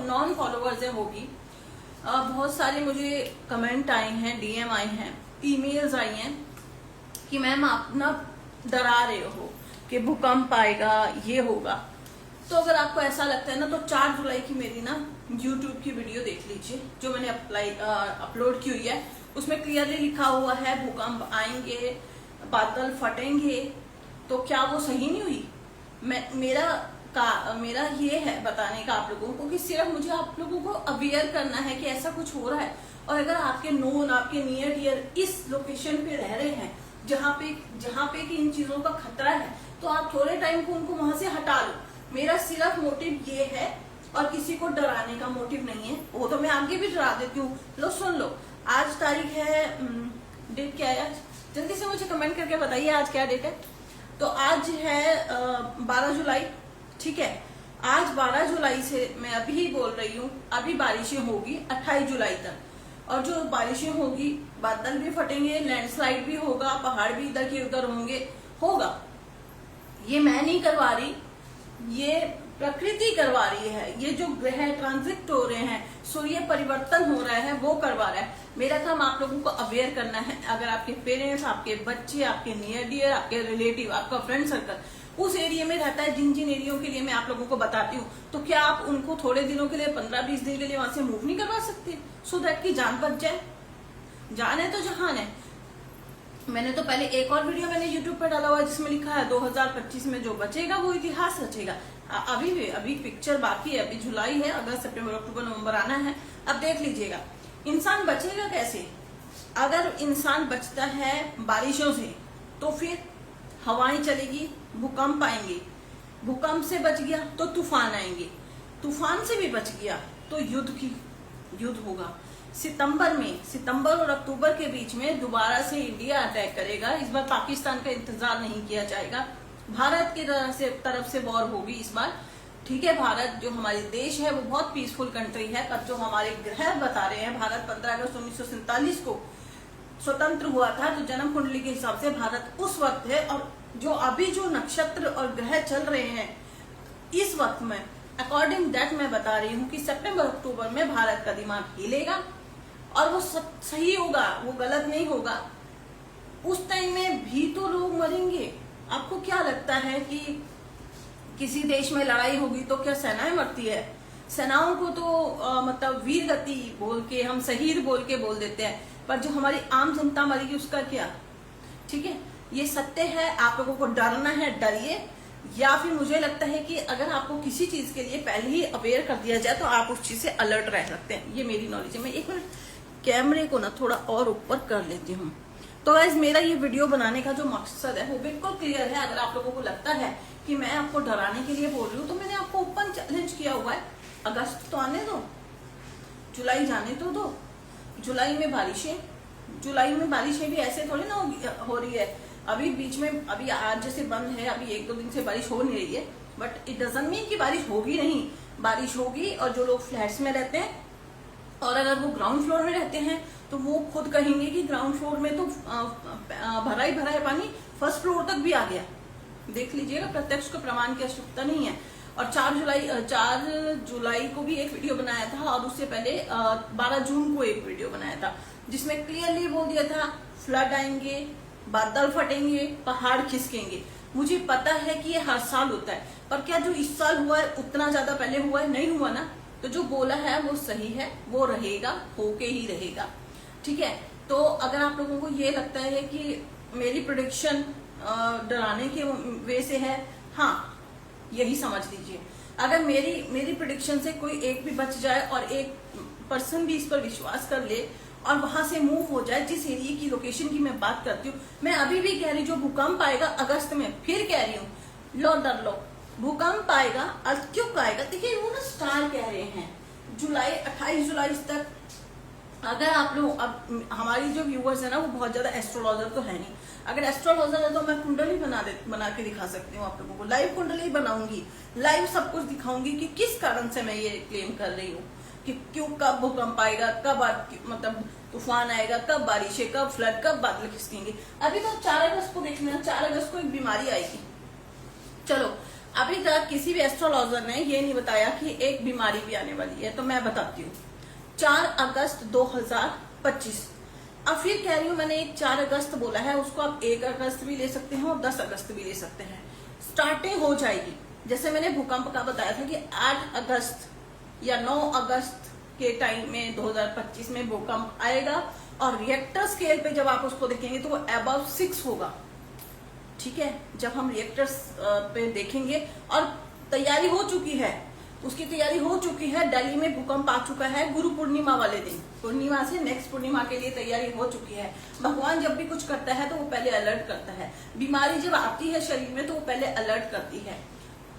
Non followers हैं वो भी बहुत सारे मुझे कमेंट आए हैं, डीएम आए हैं, ईमेल्स आई हैं कि मैम आप ना डरा रहे हो कि भूकंप आएगा, ये होगा। तो अगर आपको ऐसा लगता है ना तो 4 जुलाई की मेरी ना यूट्यूब की वीडियो देख लीजिए जो मैंने अपलोड की हुई है। उसमें क्लियरली लिखा हुआ है भूकंप आएंगे, बादल फटेंगे। तो क्या वो सही नहीं हुई? मेरा ये है बताने का आप लोगों को कि सिर्फ मुझे आप लोगों को अवेयर करना है कि ऐसा कुछ हो रहा है। और अगर आपके नोन, आपके नियर डियर इस लोकेशन पे रह रहे हैं जहाँ पे कि इन चीजों का खतरा है, तो आप थोड़े टाइम को उनको वहां से हटा लो। मेरा सिर्फ मोटिव ये है और किसी को डराने का मोटिव नहीं है। वो तो मैं आगे भी डरा देती हूँ। लो सुन लो, आज तारीख है, डेट क्या है आज? जल्दी से मुझे कमेंट करके बताइए आज क्या डेट है। तो आज है 12 जुलाई, ठीक है। आज 12 जुलाई से मैं अभी बोल रही हूँ, अभी बारिशें होगी 28 जुलाई तक। और जो बारिशें होगी, बादल भी फटेंगे, लैंडस्लाइड भी होगा, पहाड़ भी इधर के उधर होगा। ये मैं नहीं करवा रही, ये प्रकृति करवा रही है। ये जो ग्रह ट्रांजिट हो रहे हैं, सूर्य परिवर्तन हो रहा है, वो करवा रहा है। मेरा काम आप लोगों को अवेयर करना है। अगर आपके पेरेंट्स, आपके बच्चे, आपके नियर डियर, आपके रिलेटिव, आपका फ्रेंड सर्कल उस एरिया में रहता है, जिन एरियो के लिए मैं आप लोगों को बताती हूँ, तो क्या आप उनको थोड़े दिनों के लिए, 15-20 दिन के लिए वहां से मूव नहीं करवा सकते सो दैट की जान बच जाए? जान है तो जहान है। मैंने तो पहले एक और वीडियो मैंने यूट्यूब पर डाला हुआ है जिसमें लिखा है 2025 में जो बचेगा वो इतिहास रचेगा। अभी पिक्चर बाकी है, अभी जुलाई है, अगस्त, सितंबर, अक्टूबर, नवंबर आना है। अब देख लीजिएगा इंसान बचेगा कैसे। अगर इंसान बचता है बारिशों से तो फिर हवाएं चलेगी, भूकंप आएंगे, भूकंप से बच गया तो तूफान आएंगे, तूफान से भी बच गया तो युद्ध होगा। सितंबर और अक्टूबर के बीच में दोबारा से इंडिया अटैक करेगा। इस बार पाकिस्तान का इंतजार नहीं किया जाएगा, भारत की तरफ से वॉर होगी इस बार, ठीक है। भारत जो हमारे देश है वो बहुत पीसफुल कंट्री है, पर जो हमारे ग्रह बता रहे हैं, भारत 15 अगस्त 1947 को स्वतंत्र हुआ था, तो जन्म कुंडली के हिसाब से भारत उस वक्त है। और जो अभी जो नक्षत्र और ग्रह चल रहे हैं इस वक्त में, अकॉर्डिंग दैट मैं बता रही हूँ कि सितंबर अक्टूबर में भारत का दिमाग हिलेगा और वो सही होगा, वो गलत नहीं होगा। उस टाइम में भी तो लोग मरेंगे। आपको क्या लगता है कि किसी देश में लड़ाई होगी तो क्या सेनाएं मरती है? सेनाओं को तो मतलब वीर गति बोल के, हम शहीद बोल के बोल देते हैं, पर जो हमारी आम जनता मरेगी उसका क्या? ठीक है, ये सत्य है। आप लोगों को डरना है, डरिए। या फिर मुझे लगता है कि अगर आपको किसी चीज के लिए पहले ही अवेयर कर दिया जाए तो आप उस चीज से अलर्ट रह सकते हैं। ये मेरी नॉलेज है। मैं एक मिनट कैमरे को ना थोड़ा और ऊपर कर लेती हूँ। तो गाइस, मेरा ये वीडियो बनाने का जो मकसद है वो बिल्कुल क्लियर है। अगर आप लोगों को लगता है कि मैं आपको डराने के लिए बोल रही हूँ तो मैंने आपको ओपन चैलेंज किया हुआ है। अगस्त तो आने दो, जुलाई जाने तो दो। जुलाई में बारिशें भी ऐसे थोड़ी ना हो रही है। अभी बीच में, अभी आज जैसे बंद है, अभी 1-2 दिन से बारिश हो नहीं रही है, बट इट डजंट मीन कि बारिश होगी नहीं। बारिश होगी। और जो लोग फ्लैट्स में रहते हैं और अगर वो ग्राउंड फ्लोर में रहते हैं तो वो खुद कहेंगे कि ग्राउंड फ्लोर में तो भरा है पानी, फर्स्ट फ्लोर तक भी आ गया। देख लीजिएगा, प्रत्यक्ष को प्रमाण की आवश्यकता नहीं है। और 4 जुलाई को भी एक वीडियो बनाया था और उससे पहले 12 जून को एक वीडियो बनाया था जिसमें क्लियरली बोल दिया था फ्लड आएंगे, बादल फटेंगे, पहाड़ खिसकेंगे। मुझे पता है कि ये हर साल होता है, पर क्या जो इस साल हुआ है उतना ज्यादा पहले हुआ है? नहीं हुआ ना। तो जो बोला है वो सही है, वो रहेगा, होके ही रहेगा, ठीक है। तो अगर आप लोगों को ये लगता है कि मेरी प्रेडिक्शन डराने के वे से है, हाँ, यही समझ लीजिए। अगर मेरी प्रेडिक्शन से कोई एक भी बच जाए और एक पर्सन भी इस पर विश्वास कर ले और वहां से मूव हो जाए, जिस एरिया की लोकेशन की मैं बात करती हूँ, मैं अभी भी कह रही, जो भूकंप आएगा अगस्त में, फिर कह रही हूँ, लो डर लो, भूकंप आएगा, अर्थक्वेक आएगा। देखिए वो ना स्टार कह रहे हैं, 28 जुलाई तक। अगर आप लोग, अब हमारी जो व्यूअर्स है ना वो बहुत ज्यादा एस्ट्रोलॉजर तो है नहीं। अगर एस्ट्रोलॉजर है तो मैं कुंडली बना के दिखा सकती हूँ आप लोगों को। लाइव कुंडली बनाऊंगी, लाइव सब कुछ दिखाऊंगी कि किस कारण से मैं ये क्लेम कर रही हूँ कि क्यों, कब भूकंप आएगा, कब मतलब तूफान आएगा, कब बारिशें, कब फ्लड, कब बादल खिसकेंगे। अभी तो 4 अगस्त को देखना, 4 अगस्त को एक बीमारी आएगी। चलो, अभी तक किसी भी एस्ट्रोलॉजर ने ये नहीं बताया कि एक बीमारी भी आने वाली है, तो मैं बताती हूँ। 4 अगस्त 2025। अब फिर कह रही हूँ, मैंने एक 4 अगस्त बोला है, उसको आप 1 अगस्त भी ले सकते हैं और 10 अगस्त भी ले सकते हैं। स्टार्टिंग हो जाएगी, जैसे मैंने भूकंप का बताया था कि 8 अगस्त या 9 अगस्त के टाइम में 2025 में भूकंप आएगा, और रिएक्टर स्केल पे जब आप उसको देखेंगे तो वो अबव 6 होगा। ठीक है, जब हम रिएक्टर्स पे देखेंगे, और तैयारी हो चुकी है, उसकी तैयारी हो चुकी है। दिल्ली में भूकंप आ चुका है गुरु पूर्णिमा वाले दिन, पूर्णिमा से नेक्स्ट पूर्णिमा के लिए तैयारी हो चुकी है। भगवान जब भी कुछ करता है तो वो पहले अलर्ट करता है। बीमारी जब आती है शरीर में तो वो पहले अलर्ट करती है।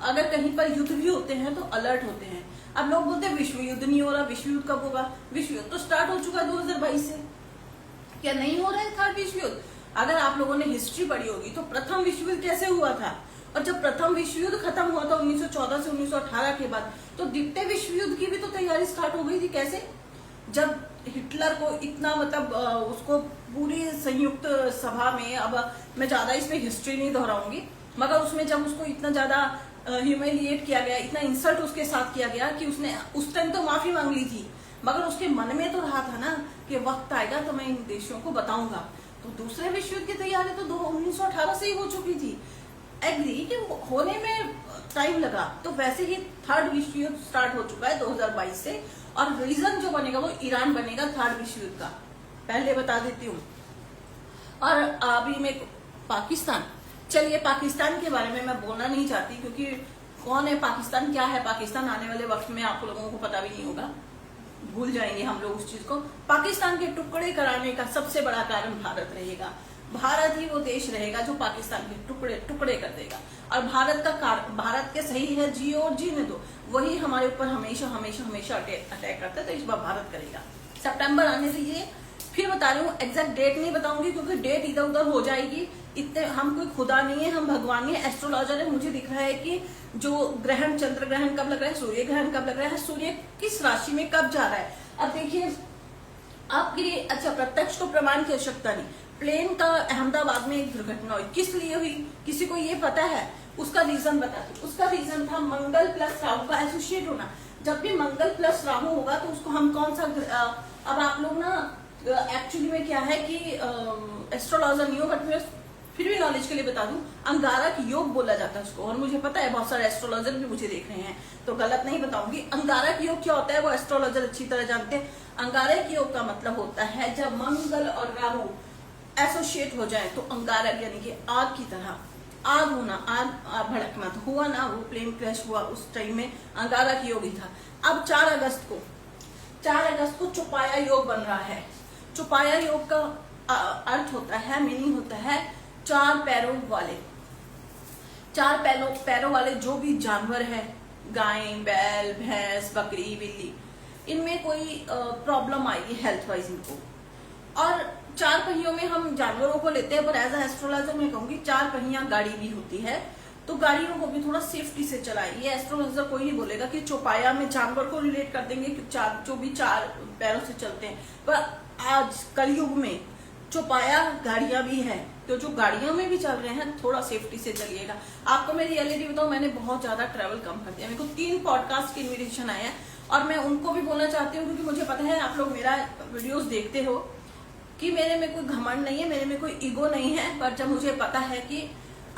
अगर कहीं पर युद्ध भी होते हैं तो अलर्ट होते हैं। अब लोग बोलते हैं विश्व युद्ध नहीं हो रहा, विश्व युद्ध कब होगा? विश्व युद्ध तो स्टार्ट हो चुका है 2022 से। क्या नहीं हो रहा है थर्ड विश्व युद्ध? अगर आप लोगों ने हिस्ट्री पढ़ी होगी तो प्रथम विश्व युद्ध कैसे हुआ था, और जब प्रथम विश्व युद्ध खत्म हुआ था 1914 से 1918 के बाद, तो द्वितीय विश्व युद्ध की भी तो तैयारी स्टार्ट हो गई थी। कैसे? जब हिटलर को इतना मतलब उसको पूरी संयुक्त सभा में, अब मैं ज्यादा इसमें हिस्ट्री नहीं दोहराऊंगी, मगर उसमें जब उसको इतना ज्यादा ह्यूमिलिएट किया गया, इतना इंसल्ट उसके साथ किया गया कि उसने उस टाइम तो माफी मांग ली थी, मगर उसके मन में तो रहा था ना कि वक्त आएगा तो मैं इन देशों को बताऊंगा। तो दूसरे विश्व युद्ध की तैयारी तो 1918 से ही हो चुकी थी। एग्री कि होने में टाइम लगा, तो वैसे ही थर्ड विश्व युद्ध स्टार्ट हो चुका है 2022 से, और रीजन जो बनेगा वो ईरान बनेगा थर्ड विश्व युद्ध का, पहले बता देती हूँ। और अभी में पाकिस्तान, चलिए पाकिस्तान के बारे में मैं बोलना नहीं चाहती, क्योंकि कौन है पाकिस्तान, क्या है पाकिस्तान, आने वाले वक्त में आप लोगों को पता भी नहीं होगा, भूल जाएंगे हम लोग उस चीज को। पाकिस्तान के टुकड़े कराने का सबसे बड़ा कारण भारत रहेगा। भारत ही वो देश रहेगा जो पाकिस्तान के टुकड़े टुकड़े कर देगा, और भारत के सही है जियो और जीने दो, वही हमारे ऊपर हमेशा हमेशा हमेशा अटैक करता है। तो इस बार भारत करेगा। सितंबर आने दीजिए, फिर बता रही हूँ, एग्जैक्ट डेट नहीं बताऊंगी क्योंकि डेट इधर उधर हो जाएगी। इतने हम कोई खुदा नहीं है, हम भगवान नहीं है। एस्ट्रोलॉजर है, मुझे दिख रहा है कि जो ग्रहण, चंद्र ग्रहण कब लग रहा है, सूर्य ग्रहण कब लग रहा है, सूर्य किस राशि में कब जा रहा है। अब देखिए आपके लिए, अच्छा प्रत्यक्ष को प्रमाण की आवश्यकता नहीं। प्लेन का अहमदाबाद में एक दुर्घटना हुई, किस लिए हुई किसी को ये पता है? उसका रीजन बताती। उसका रीजन था मंगल प्लस राहु का एसोसिएट होना। जब भी मंगल प्लस राहु होगा तो उसको हम कौन सा, अब आप लोग ना एक्चुअली में क्या है कि एस्ट्रोलॉजर नहीं हो, बट फिर भी नॉलेज के लिए बता दूं, अंगारक योग बोला जाता है उसको, और मुझे पता है बहुत सारे एस्ट्रोलॉजर भी मुझे देख रहे हैं तो गलत नहीं बताऊंगी। अंगारक योग क्या होता है वो एस्ट्रोलॉजर अच्छी तरह जानते हैं। अंगारक योग का मतलब होता है जब मंगल और राहु एसोसिएट हो जाए, तो अंगारक यानी कि आग की तरह आग होना, आग भड़कना। तो हुआ ना, वो प्लेन क्रैश हुआ उस टाइम में, अंगारक योग ही था। अब 4 अगस्त को चौपाया योग बन रहा है। चौपाया योग का अर्थ होता है, मीनिंग होता है 4 पैरों वाले। 4 पैरों वाले जो भी जानवर है, गाय, बैल, भैंस, बकरी, बिल्ली, इनमें कोई प्रॉब्लम आएगी हेल्थ वाइज इनको। और 4 पहियों में हम जानवरों को लेते हैं, पर एज ए एस्ट्रोलॉजर मैं कहूंगी 4 पहियां गाड़ी भी होती है, तो गाड़ियों को भी थोड़ा सेफ्टी से चलाए। ये एस्ट्रोलॉजर कोई नहीं बोलेगा कि चौपाया में जानवर को रिलेट कर देंगे कि जो भी 4 पैरों से चलते हैं, पर आज कलयुग में चौपाया गाड़ियां भी है, तो जो गाड़ियों में भी चल रहे हैं थोड़ा सेफ्टी से चलिएगा। आपको मैं रियलिटी बताऊं, मैंने बहुत ज्यादा ट्रेवल कम कर दिया। मेरे को 3 पॉडकास्ट के इन्विटेशन आए हैं, और मैं उनको भी बोलना चाहती हूँ क्योंकि मुझे पता है आप लोग मेरा वीडियोस देखते हो कि मेरे में कोई घमंड नहीं है, मेरे में कोई ईगो नहीं है। पर जब मुझे पता है कि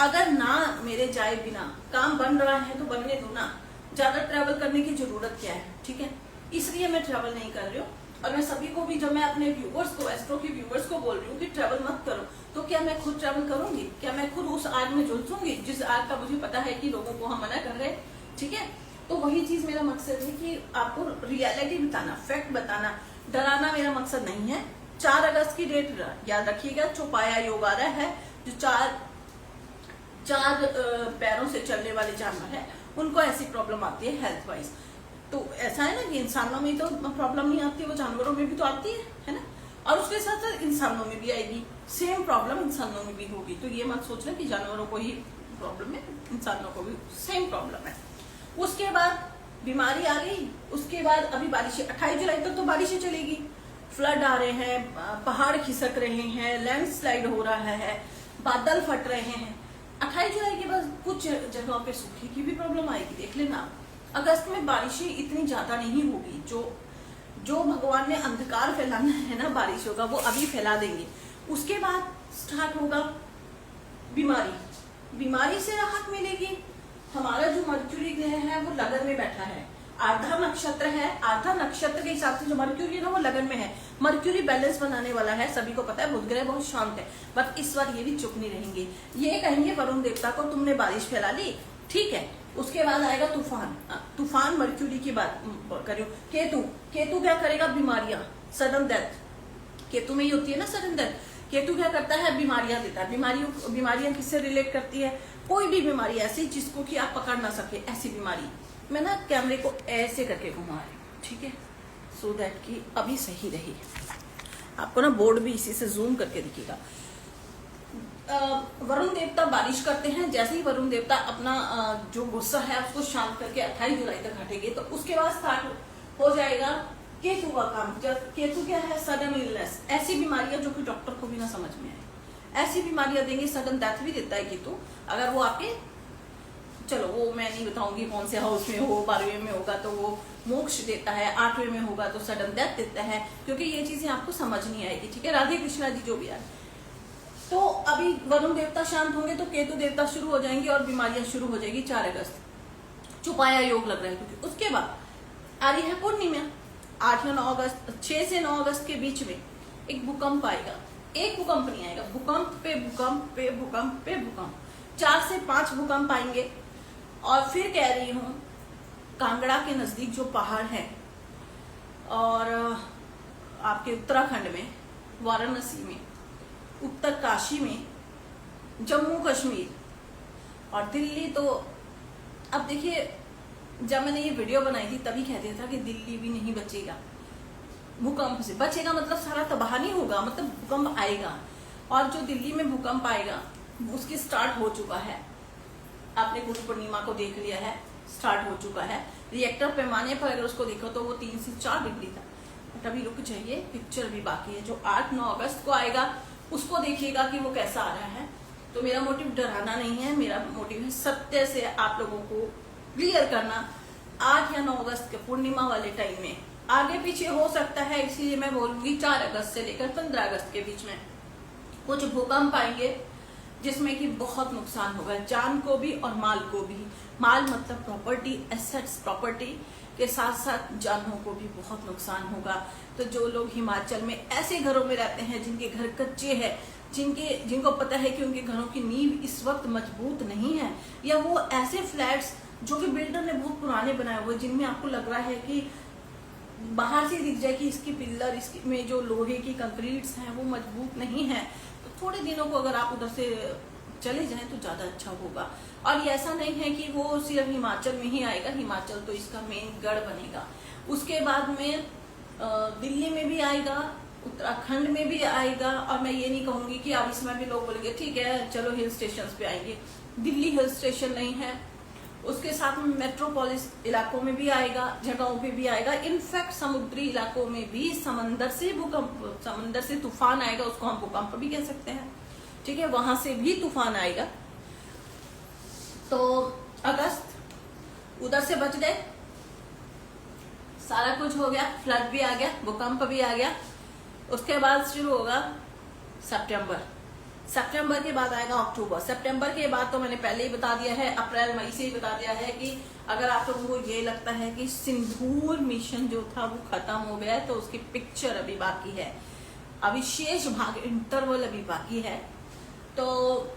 अगर ना मेरे जाए बिना काम बन रहा है तो बनने दो ना, ज्यादा ट्रेवल करने की जरूरत क्या है, ठीक है। इसलिए मैं ट्रेवल नहीं कर रही हूँ। और मैं सभी को भी, जब मैं अपने व्यूवर्स को, एस्ट्रो के व्यूवर्स को बोल रही हूँ कि ट्रेवल मत करो, तो क्या मैं खुद ट्रेवल करूंगी? क्या मैं खुद उस आग में झुलसूंगी जिस आग का मुझे पता है कि लोगों को हम मना कर रहे हैं, ठीक है। तो वही चीज मेरा मकसद है कि आपको रियलिटी बताना, फैक्ट बताना, डराना मेरा मकसद नहीं है। 4 अगस्त की डेट याद रखिएगा। चौपाया योग आ रहा है, जो 4 पैरों से चलने वाले जानवर है उनको ऐसी प्रॉब्लम आती है हेल्थ वाइज। तो ऐसा है ना कि इंसानों में तो प्रॉब्लम नहीं आती, वो जानवरों में भी तो आती है ना। और उसके साथ साथ इंसानों में भी आएगी, सेम प्रॉब्लम इंसानों में भी होगी। तो ये मत सोचना कि जानवरों को ही प्रॉब्लम है, इंसानों को भी सेम प्रॉब्लम है। उसके बाद बीमारी आ गई, उसके बाद अभी बारिशें, 28 जुलाई तक तो बारिशें चलेगी। फ्लड आ रहे हैं, पहाड़ खिसक रहे हैं, लैंडस्लाइड हो रहा है, बादल फट रहे हैं। 28 जुलाई के बाद कुछ जगहों पे सूखे की भी प्रॉब्लम आएगी, देख लेना। अगस्त में बारिशें इतनी ज्यादा नहीं होगी, जो भगवान ने अंधकार फैलाना है ना बारिशों का, वो अभी फैला देंगे। उसके बाद स्टार्ट होगा बीमारी से राहत मिलेगी। हमारा जो मर्क्यूरी ग्रह है वो लगन में बैठा है, आर्द्रा नक्षत्र है, आर्द्रा नक्षत्र के हिसाब से जो मर्क्यूरी है ना वो लगन में है। मर्क्यूरी बैलेंस बनाने वाला है, सभी को पता है। बुध ग्रह बहुत शांत है, बट इस बार ये भी चुप नहीं रहेंगे। ये कहेंगे वरुण देवता को तुमने बारिश फैला ली, ठीक है। उसके बाद आएगा तूफान मर्क्यूरी की बात करो। केतु क्या करेगा? बीमारियां, सडन डेथ। केतु में ही होती है ना सडन डेथ। केतु क्या करता है? बीमारियां देता है। बीमारियां किससे रिलेट करती है? कोई भी बीमारी ऐसी जिसको कि आप पकड़ ना सके, ऐसी बीमारी। मैं ना कैमरे को ऐसे करके घुमा रही हूँ, ठीक है, सो दैट कि अभी सही रही। आपको ना बोर्ड भी इसी से जूम करके दिखेगा। वरुण देवता बारिश करते हैं। जैसे ही वरुण देवता अपना जो गुस्सा है उसको शांत करके 28 जुलाई तक हटेंगे, तो उसके बाद स्टार्ट हो जाएगा केतु का काम। जब केतु क्या है? सडन इलनेस, ऐसी बीमारियां जो कि डॉक्टर को भी ना समझ में आए, ऐसी बीमारियां देंगे। सडन डेथ भी देता है केतु, अगर वो आपके, चलो वो मैं नहीं बताऊंगी कौन से हाउस में हो। 12वें में होगा तो वो मोक्ष देता है, 8वें में होगा तो सडन डेथ देता है, क्योंकि ये चीजें आपको समझ नहीं आएगी, ठीक है। राधे कृष्णा जी जो भी आए। तो अभी वरुण देवता शांत होंगे तो केतु देवता शुरू हो जाएंगे और बीमारियां शुरू हो जाएगी 4 अगस्त। चुपाया योग लग रहा है, क्योंकि उसके बाद आ रही है पूर्णिमा 8 या 9 अगस्त। 6 से 9 अगस्त के बीच में एक भूकंप आएगा। एक भूकंप नहीं आएगा, भूकंप पे भूकंप पे भूकंप पे भूकंप, 4 से 5 भूकंप आएंगे। और फिर कह रही हूं, कांगड़ा के नजदीक जो पहाड़ है और आपके उत्तराखंड में, वाराणसी में, उत्तर काशी में, जम्मू कश्मीर और दिल्ली, तो अब देखिए जब मैंने ये वीडियो बनाई थी तभी कह दिया था कि दिल्ली भी नहीं बचेगा भूकंप से। बचेगा मतलब सारा तबाह नहीं होगा, मतलब भूकंप आएगा। और जो दिल्ली में भूकंप आएगा उसकी स्टार्ट हो चुका है। आपने गुरु पूर्णिमा को देख लिया है, स्टार्ट हो चुका है। रिएक्टर पैमाने पर अगर उसको देखो तो वो 3 से 4 डिग्री था। बट अभी रुक जाइए, पिक्चर भी बाकी है। जो 8-9 अगस्त को आएगा उसको देखिएगा कि वो कैसा आ रहा है। तो मेरा मोटिव डराना नहीं है, मेरा मोटिव है सत्य से आप लोगों को क्लियर करना। 8 या 9 अगस्त के पूर्णिमा वाले टाइम में आगे पीछे हो सकता है, इसलिए मैं बोलूंगी 4 अगस्त से लेकर 15 अगस्त के बीच में कुछ भूकंप आएंगे जिसमें कि बहुत नुकसान होगा, जान को भी और माल को भी। माल मतलब प्रॉपर्टी, एसेट्स, प्रॉपर्टी के साथ साथ जानों को भी बहुत नुकसान होगा। तो जो लोग हिमाचल में ऐसे घरों में रहते हैं जिनके घर कच्चे हैं, जिनको पता है कि उनके घरों की नींव इस वक्त मजबूत नहीं है, या वो ऐसे फ्लैट्स जो कि बिल्डर ने बहुत पुराने बनाए हुए, जिनमें आपको लग रहा है कि बाहर से दिख जाए कि इसकी पिल्लर, इसकी में जो लोहे की कंक्रीट्स हैं वो मजबूत नहीं है, तो थोड़े दिनों को अगर आप उधर से चले जाएं तो ज्यादा अच्छा होगा। और ये ऐसा नहीं है कि वो सिर्फ हिमाचल में ही आएगा, हिमाचल तो इसका मेन गढ़ बनेगा। उसके बाद में दिल्ली में भी आएगा, उत्तराखंड में भी आएगा। और मैं ये नहीं कहूंगी कि अब इसमें भी लोग बोलेंगे ठीक है चलो हिल स्टेशन पे आएंगे, दिल्ली हिल स्टेशन नहीं है। उसके साथ में मेट्रोपोलिस इलाकों में भी आएगा, जगहों पे भी आएगा। इनफैक्ट समुद्री इलाकों में भी समंदर से भूकंप, समंदर से तूफान आएगा, उसको हम भूकंप भी कह सकते हैं, ठीक है, वहां से भी तूफान आएगा। तो अगस्त उधर से बच गए, सारा कुछ हो गया, फ्लड भी आ गया, भूकंप भी आ गया। उसके बाद शुरू होगा सितंबर के बाद आएगा अक्टूबर। सितंबर के बाद तो मैंने पहले ही बता दिया है, अप्रैल मई से ही बता दिया है कि अगर आप लोगों को ये लगता है कि सिंदूर मिशन जो था वो खत्म हो गया है तो उसकी पिक्चर अभी बाकी है, अभी शेष भाग इंटरवल अभी बाकी है। तो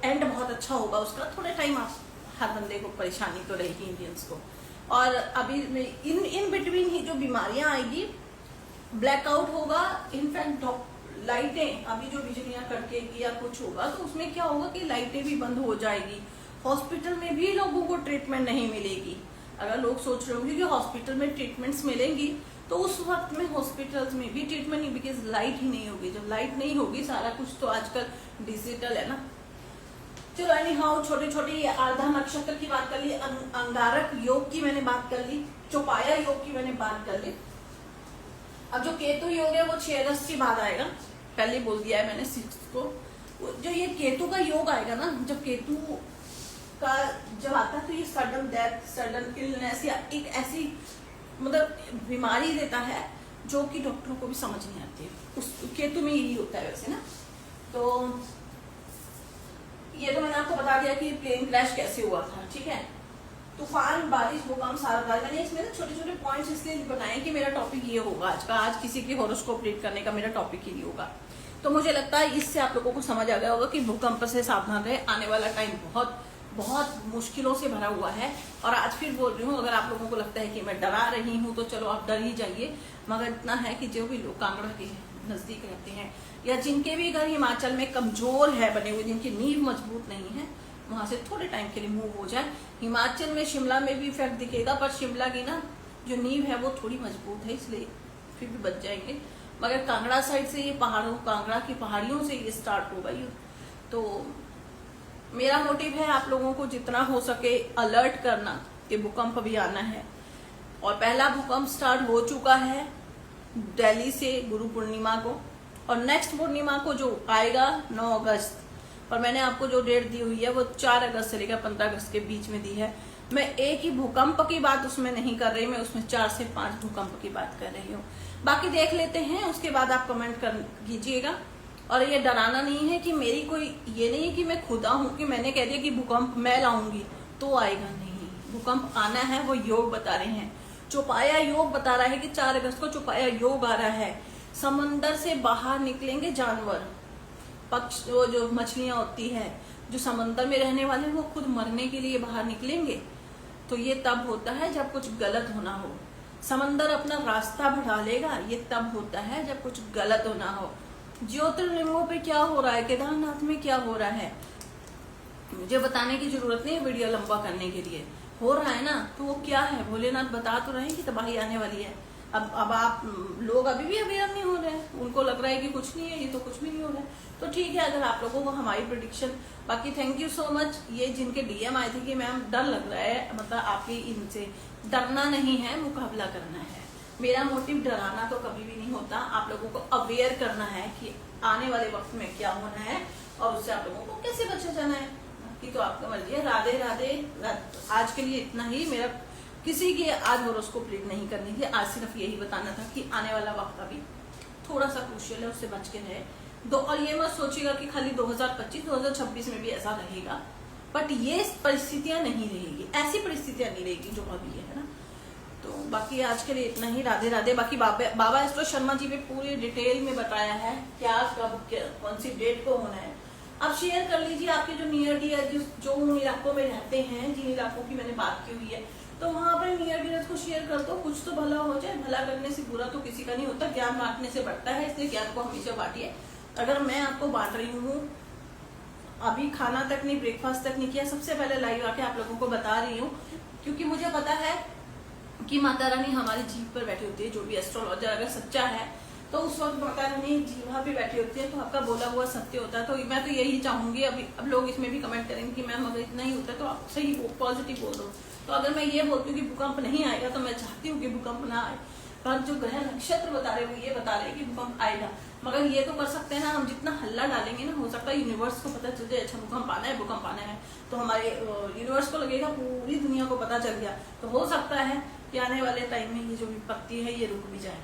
एंड बहुत अच्छा होगा उसका, थोड़ा टाइम आप हर बंदे को परेशानी तो रहेगी इंडियंस को। और अभी इन बिटवीन ही जो बीमारियां आएगी, ब्लैकआउट होगा, इनफैक्ट लाइटें, अभी जो बिजलियां कड़केगी या कुछ होगा तो उसमें क्या होगा कि लाइटें भी बंद हो जाएगी। हॉस्पिटल में भी लोगों को ट्रीटमेंट नहीं मिलेगी। अगर लोग सोच रहे होंगे कि हॉस्पिटल में ट्रीटमेंट्स मिलेंगी तो उस वक्त में हॉस्पिटल्स में भी ट्रीटमेंट नहीं, बिकॉज लाइट ही नहीं होगी। जब लाइट नहीं होगी सारा कुछ तो आजकल डिजिटल है ना। चलो एनी हाउ, छोटे छोटे आर्द्रा नक्षत्र की बात कर ली, अंगारक योग की मैंने बात कर ली, चौपाया योग की मैंने बात कर ली। अब जो केतु योग है वो 6 अगस्त के बाद आएगा, पहले बोल दिया है मैंने 6 को। जो ये केतु का योग आएगा ना, जब केतु का जब आता है तो ये सडन डेथ, सडन इलनेस या एक ऐसी मतलब बीमारी देता है जो कि डॉक्टरों को भी समझ नहीं आती है। उस केतु में यही होता है वैसे ना। तो ये तो मैंने आपको बता दिया कि प्लेन क्रैश कैसे हुआ था, ठीक है। तूफान, बारिश, भूकंप, सारा था। मैंने इसमें ना छोटे छोटे पॉइंट्स इसलिए बनाए कि मेरा टॉपिक ये होगा आज का। आज किसी की हॉरोस्कोप रीड करने का मेरा टॉपिक ही नहीं होगा। तो मुझे लगता है इससे आप लोगों को समझ आ गया होगा कि भूकंप से सावधान रहे। आने वाला टाइम बहुत बहुत मुश्किलों से भरा हुआ है। और आज फिर बोल रही हूँ, अगर आप लोगों को लगता है कि मैं डरा रही हूँ तो चलो आप डर ही जाइए। मगर इतना है कि जो भी लोग कांगड़ा के नजदीक रहते हैं या जिनके भी घर हिमाचल में कमजोर है बने हुए, जिनकी नींव मजबूत नहीं है, वहां से थोड़े टाइम के लिए मूव हो जाए। हिमाचल में शिमला में भी इफेक्ट दिखेगा, पर शिमला की ना जो नींव है वो थोड़ी मजबूत है, इसलिए फिर भी बच जाएंगे। मगर कांगड़ा साइड से ये पहाड़ों, कांगड़ा की पहाड़ियों से ये स्टार्ट होगा ये। तो मेरा मोटिव है आप लोगों को जितना हो सके अलर्ट करना कि भूकंप अभी आना है। और पहला भूकंप स्टार्ट हो चुका है दिल्ली से गुरु पूर्णिमा को, और नेक्स्ट पूर्णिमा को जो आएगा 9 अगस्त, और मैंने आपको जो डेट दी हुई है वो 4 अगस्त से लेकर 15 अगस्त के बीच में दी है। मैं एक ही भूकंप की बात उसमें नहीं कर रही, मैं उसमें 4 से 5 भूकंप की बात कर रही हूँ। बाकी देख लेते हैं, उसके बाद आप कमेंट कर कीजिएगा। और ये डराना नहीं है कि मेरी कोई ये नहीं है कि मैं खुदा हूं कि मैंने कह दिया कि भूकंप मैं लाऊंगी तो आएगा, नहीं। भूकंप आना है, वो योग बता रहे हैं। चौपाया योग बता रहा है कि 4 अगस्त को चौपाया योग आ रहा है। समंदर से बाहर निकलेंगे जानवर, पक्ष, वो जो मछलियां होती है जो समंदर में रहने वाले, वो खुद मरने के लिए बाहर निकलेंगे। तो ये तब होता है जब कुछ गलत होना हो। समंदर अपना रास्ता बढ़ा लेगा, ये तब होता है जब कुछ गलत होना हो। ज्योतिर्लिंगों पे क्या हो रहा है, केदारनाथ में क्या हो रहा है, मुझे बताने की जरूरत नहीं है वीडियो लंबा करने के लिए। हो रहा है ना, तो वो क्या है, भोलेनाथ बता तो रहे हैं कि तबाही आने वाली है। अब आप लोग अभी भी अवेयर नहीं हो रहे हैं, उनको लग रहा है कि कुछ नहीं है, ये तो कुछ भी नहीं हो रहा है। तो ठीक है, अगर आप लोगों को हमारी प्रेडिक्शन, बाकी थैंक यू सो मच। ये जिनके डीएम आए थे कि मैम डर लग रहा है, मतलब आपकी इनसे डरना नहीं है, मुकाबला करना है। मेरा मोटिव डराना तो कभी भी नहीं होता, आप लोगों को अवेयर करना है कि आने वाले वक्त में क्या होना है और उससे आप लोगों को कैसे बचा जाना है। बाकी तो आपका मर्जी है। राधे राधे। आज के लिए इतना ही। मेरा किसी की आज हॉरोस्कोप रीड नहीं करनी थी, आज सिर्फ यही बताना था कि आने वाला वक्त अभी थोड़ा सा क्रूशियल है, उससे बच के रहे। और ये मत सोचिएगा कि खाली 2025-2026 में भी ऐसा रहेगा, बट ये परिस्थितियां नहीं रहेगी, ऐसी परिस्थितियां नहीं रहेगी जो अभी है ना। तो बाकी आज के लिए इतना ही। राधे राधे। बाकी बाबा एस्ट्रो शर्मा जी ने पूरी डिटेल में बताया है क्या कब कौन सी डेट को होना है। आप शेयर कर लीजिए आपके जो नियर डियर जो उन इलाकों में रहते हैं, जिन इलाकों की मैंने बात की हुई है, तो वहां पर नियर डियर को शेयर कर दो, कुछ तो भला हो जाए। भला करने से बुरा तो किसी का नहीं होता, ज्ञान बांटने से बढ़ता है, इसलिए ज्ञान को हमेशा बांटिए। अगर मैं आपको बांट रही हूँ, अभी खाना तक नहीं, ब्रेकफास्ट तक नहीं किया, सबसे पहले लाइव आके आप लोगों को बता रही हूँ, क्योंकि मुझे पता है कि माता रानी हमारी जीभ पर बैठी होती है। जो भी एस्ट्रोलॉजर अगर सच्चा है तो उस वक्त माता रानी जीवा पे बैठी होती है, तो आपका बोला हुआ सत्य होता है। तो मैं तो यही चाहूंगी, अभी अब लोग इसमें भी कमेंट करेंगे कि मैम अगर इतना ही होता है तो आप सही पॉजिटिव बोल दो। तो अगर मैं ये बोलती हूँ कि भूकंप नहीं आएगा, तो मैं चाहती हूँ कि भूकंप ना आए, पर जो ग्रह नक्षत्र बता रहे वो ये बता रहे कि भूकंप आएगा। मगर ये तो कर सकते हैं ना, हम जितना हल्ला डालेंगे ना, हो सकता है यूनिवर्स को पता चल जाए अच्छा भूकंप आना है, भूकंप आना है, तो हमारे यूनिवर्स को लगेगा पूरी दुनिया को पता चल गया। तो हो सकता है कि आने वाले टाइम में ये जो विपत्ति है ये रुक भी जाए।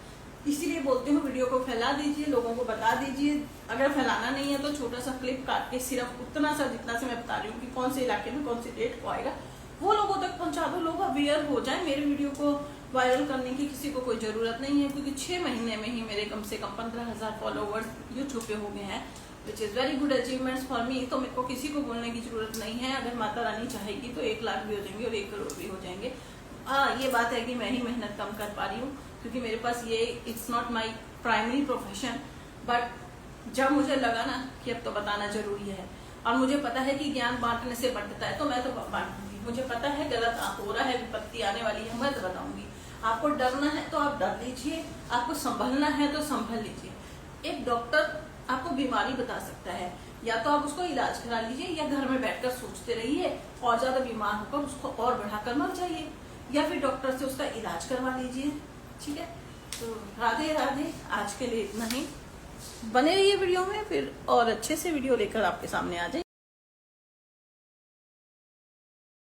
इसीलिए बोलती हूँ वीडियो को फैला दीजिए, लोगों को बता दीजिए। अगर फैलाना नहीं है तो छोटा सा क्लिप काट के सिर्फ उतना सा जितना से मैं बता रही हूँ कि कौन से इलाके में कौन सी डेट को आएगा, वो लोगों तक पहुंचा दो, लोग अवेयर हो जाए। मेरे वीडियो को वायरल करने की किसी को कोई जरूरत नहीं है, क्योंकि 6 महीने में ही मेरे कम से कम 15,000 फॉलोवर्स यूट्यूब पे हो गए हैं, which is very good achievements for me. तो मेरे को किसी को बोलने की जरूरत नहीं है। अगर माता रानी चाहेगी तो 1 लाख भी हो जाएंगे और 1 करोड़ भी हो जाएंगे। ये बात है कि मैं ही मेहनत कम कर पा रही हूँ, क्योंकि मेरे पास ये it's not my primary profession, but जब मुझे लगा ना कि अब तो बताना जरूरी है, और मुझे पता है कि ज्ञान बांटने से बढ़ता है, तो मैं तो बांटूंगी। मुझे पता है गलत हो रहा है, विपत्ति आने वाली है, मैं तो बताऊंगी। आपको डरना है तो आप डर लीजिए, आपको संभलना है तो संभल लीजिए। एक डॉक्टर आपको बीमारी बता सकता है, या तो आप उसको इलाज करा लीजिए, या घर में बैठकर सोचते रहिए और ज्यादा बीमार होकर उसको और बढ़ाकर मर जाइए, या फिर डॉक्टर से उसका इलाज करवा लीजिए। ठीक है, तो राधे राधे। आज के लिए इतना ही। बने रहिए वीडियो में, फिर और अच्छे से वीडियो लेकर आपके सामने आ जाए।